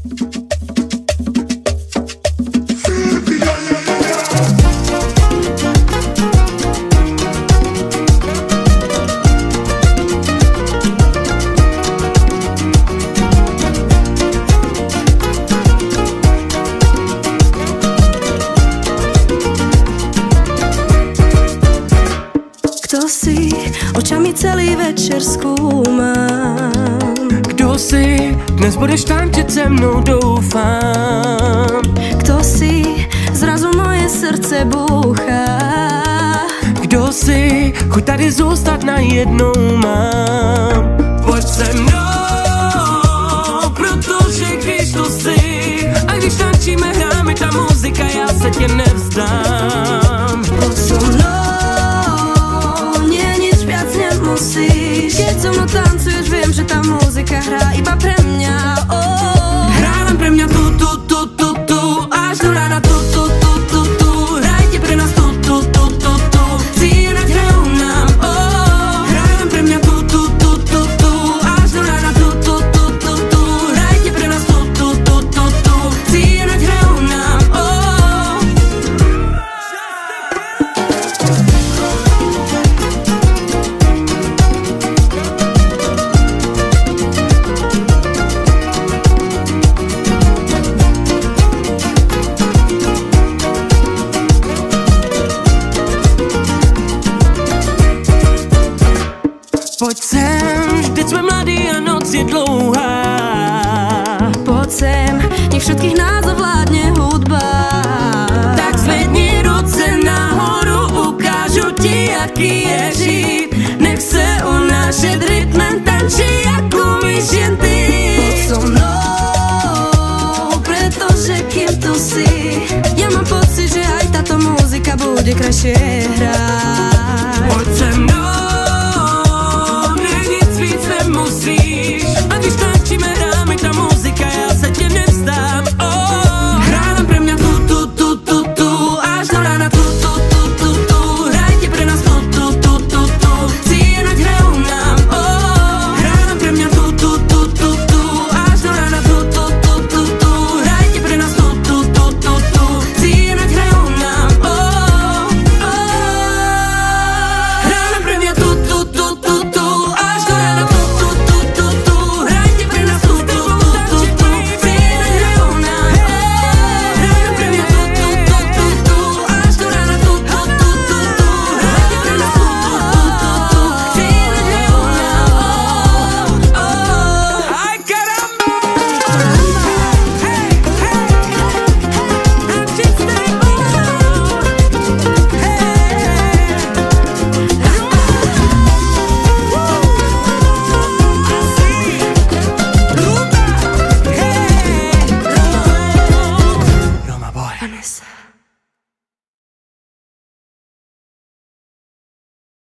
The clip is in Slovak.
Kto si, očami celý večer skúmam. Kdo si, dnes budeš tančiť se mnou, doufám. Kto si, zrazu moje srdce búcha. Kdo si, chuť tady zůstat najednou mám. Pojď se mnou, protože když tu si, a když tančíme, hráme ta muzika, já se tě nevzdám. Poď so mnou, nie nič viac nemusíš. Keď so mnou tancuješ, viem, že tá muzika hrá iba pre mňa. Hrá len pre mňa tu, až do rána tu. Hrajte pre nás tu. Cíleť hrajú nám, hrá len pre mňa tu, až do rána tu. Hrajte pre nás tu. Cíleť hrajú nám, Pojď sem, vždyť jsme mladí a noc je dlouhá. Poď sem, nech všetkých nás ovládne hudba. Tak zvedni ruce nahoru, ukážu ti, jaký je žít. Nech se unášet rytmem, tančí, jak umíš jen ty. Poď so mnou, pretože kým tu si, ja mám pocit, že aj táto muzika bude krajšie hrať.